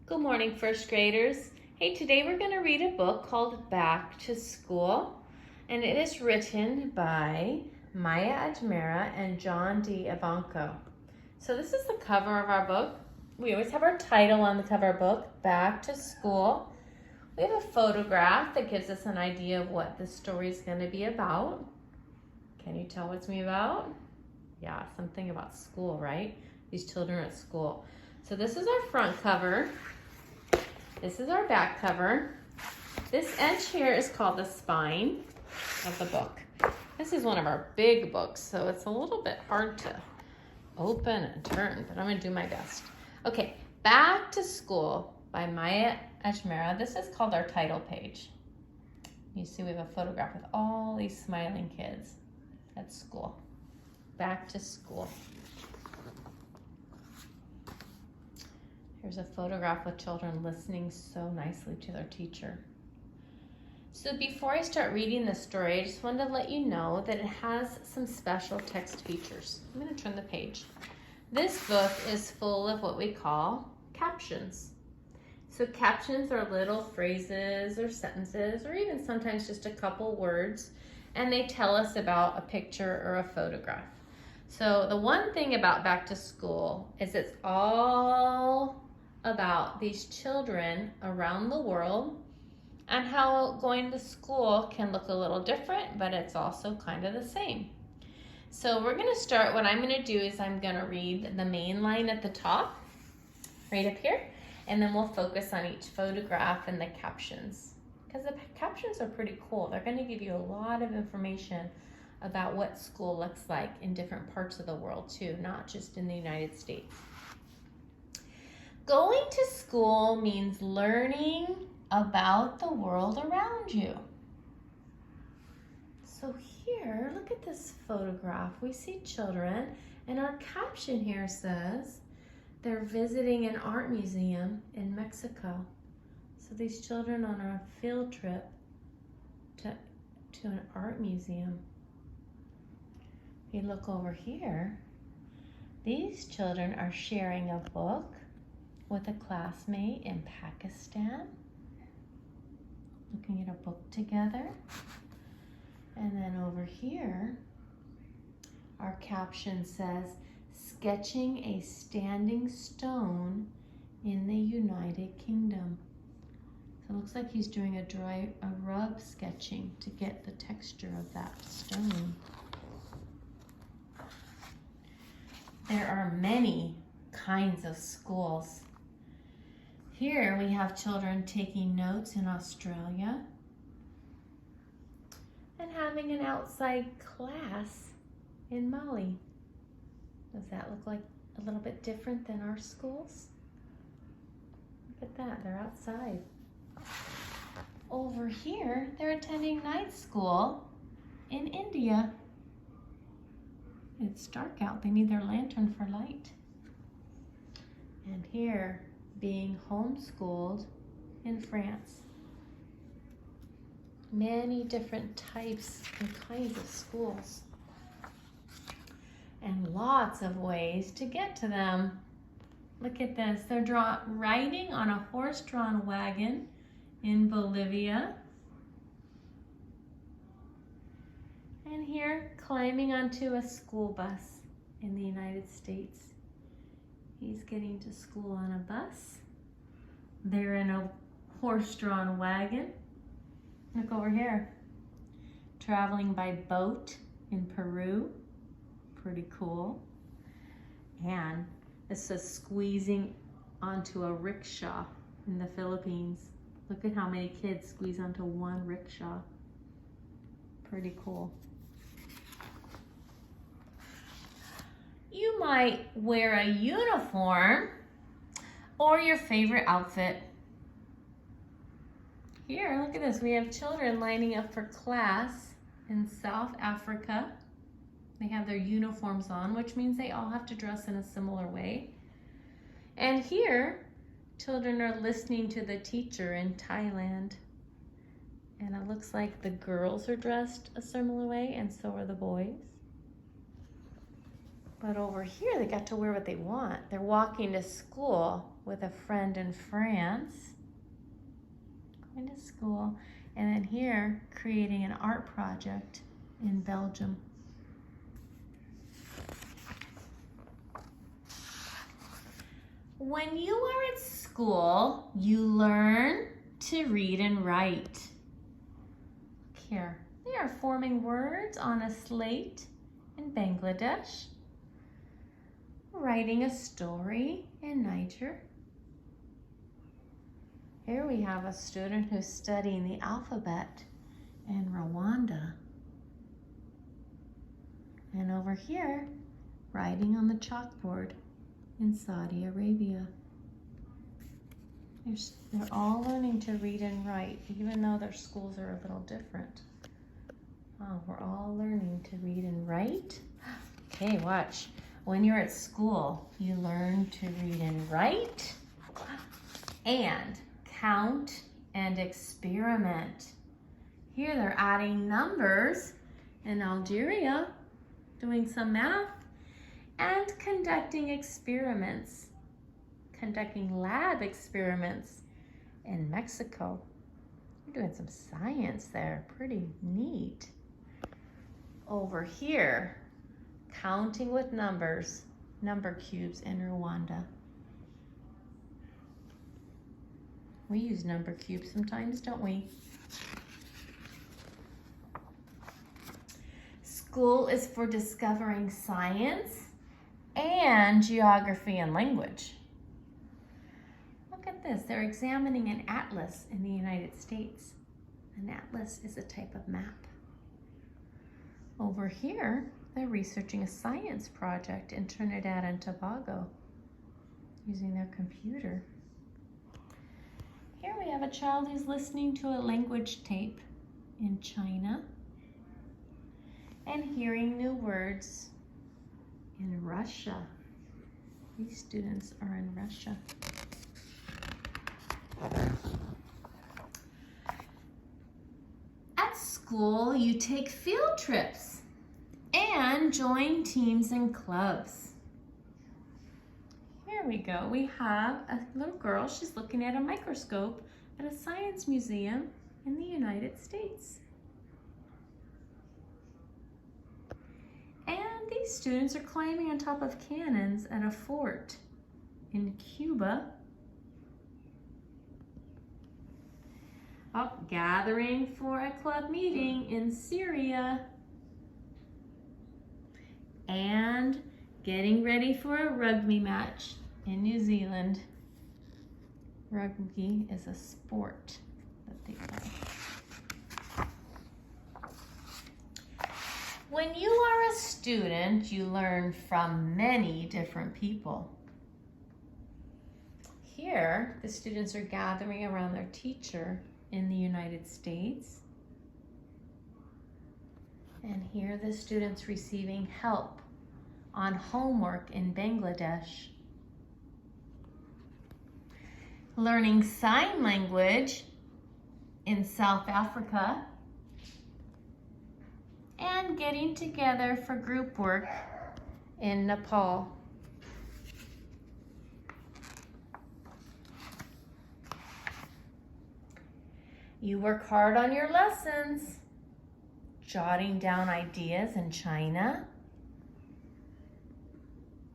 Good morning, first graders. Hey, today we're going to read a book called Back to School, and it is written by Maya Ajmera and John D. Ivanko. So this is the cover of our book. We always have our title on the cover of our book, Back to School. We have a photograph that gives us an idea of what the story is going to be about. Can you tell what it's going to be about? Yeah, something about school, right? These children are at school. So this is our front cover. This is our back cover. This edge here is called the spine of the book. This is one of our big books, so it's a little bit hard to open and turn, but I'm going to do my best. Okay, Back to School by Maya Ajmera. This is called our title page. You see we have a photograph with all these smiling kids at school. Back to School. Here's a photograph with children listening so nicely to their teacher. So before I start reading the story, I just wanted to let you know that it has some special text features. I'm going to turn the page. This book is full of what we call captions. So captions are little phrases or sentences or even sometimes just a couple words, and they tell us about a picture or a photograph. So the one thing about Back to School is it's all about these children around the world and how going to school can look a little different, but it's also kind of the same. So we're going to start. What I'm going to do is I'm going to read the main line at the top, right up here, and then we'll focus on each photograph and the captions, because the captions are pretty cool. They're going to give you a lot of information about what school looks like in different parts of the world too, not just in the United States. Going to school means learning about the world around you. So here, look at this photograph. We see children, and our caption here says they're visiting an art museum in Mexico. So these children on a field trip to an art museum. If you look over here, these children are sharing a book with a classmate in Pakistan, looking at a book together. And then over here, our caption says, sketching a standing stone in the United Kingdom. So it looks like he's doing a rub sketching to get the texture of that stone. There are many kinds of schools. Here we have children taking notes in Australia and having an outside class in Mali. Does that look like a little bit different than our schools? Look at that, they're outside. Over here, they're attending night school in India. It's dark out, they need their lantern for light. And here, being homeschooled in France. Many different types and kinds of schools. And lots of ways to get to them. Look at this, they're riding on a horse-drawn wagon in Bolivia. And here, climbing onto a school bus in the United States. He's getting to school on a bus. They're in a horse-drawn wagon. Look over here. Traveling by boat in Peru. Pretty cool. And this is squeezing onto a rickshaw in the Philippines. Look at how many kids squeeze onto one rickshaw. Pretty cool. You might wear a uniform or your favorite outfit. Here, look at this. We have children lining up for class in South Africa. They have their uniforms on, which means they all have to dress in a similar way. And here, children are listening to the teacher in Thailand. And it looks like the girls are dressed a similar way, and so are the boys. But over here, they got to wear what they want. They're walking to school with a friend in France. Going to school. And then here, creating an art project in Belgium. When you are at school, you learn to read and write. Here, they are forming words on a slate in Bangladesh. Writing a story in Niger. Here we have a student who's studying the alphabet in Rwanda. And over here, writing on the chalkboard in Saudi Arabia. They're all learning to read and write, even though their schools are a little different. Oh, we're all learning to read and write. Okay, watch. When you're at school, you learn to read and write and count and experiment. Here they're adding numbers in Algeria, doing some math, and conducting experiments, conducting lab experiments in Mexico. You're doing some science there, pretty neat. Over here, counting with numbers, number cubes in Rwanda. We use number cubes sometimes, don't we? School is for discovering science and geography and language. Look at this. They're examining an atlas in the United States. An atlas is a type of map. Over here, they're researching a science project in Trinidad and Tobago using their computer. Here we have a child who's listening to a language tape in China and hearing new words in Russia. These students are in Russia. At school, you take field trips and join teams and clubs. Here we go. We have a little girl. She's looking at a microscope at a science museum in the United States. And these students are climbing on top of cannons at a fort in Cuba. Oh, gathering for a club meeting in Syria. And getting ready for a rugby match in New Zealand. Rugby is a sport that they play. When you are a student, you learn from many different people. Here, the students are gathering around their teacher in the United States. And here the students receiving help on homework in Bangladesh. Learning sign language in South Africa. And getting together for group work in Nepal. You work hard on your lessons, jotting down ideas in China,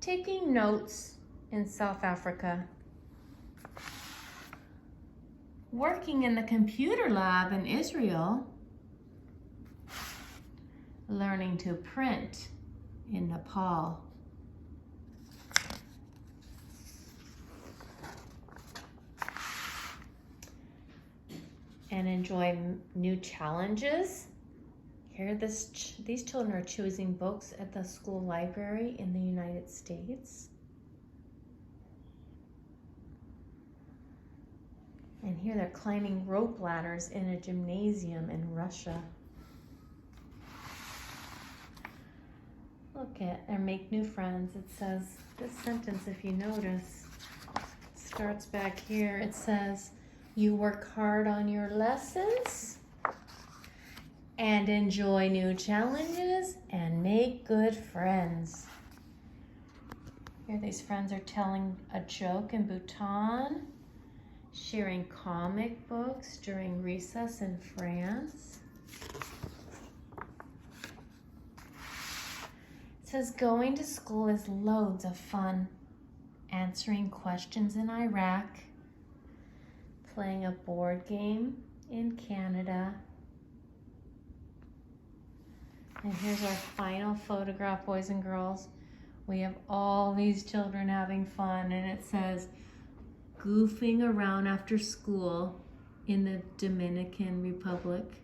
taking notes in South Africa, working in the computer lab in Israel, learning to print in Nepal. And enjoy new challenges. Here, these children are choosing books at the school library in the United States. And here they're climbing rope ladders in a gymnasium in Russia. Look at, or make new friends. It says, this sentence, if you notice, starts back here. It says, you work hard on your lessons and enjoy new challenges and make good friends. Here these friends are telling a joke in Bhutan, sharing comic books during recess in France. It says going to school is loads of fun. Answering questions in Iraq, playing a board game in Canada. And here's our final photograph, boys and girls. We have all these children having fun, and it says, goofing around after school in the Dominican Republic.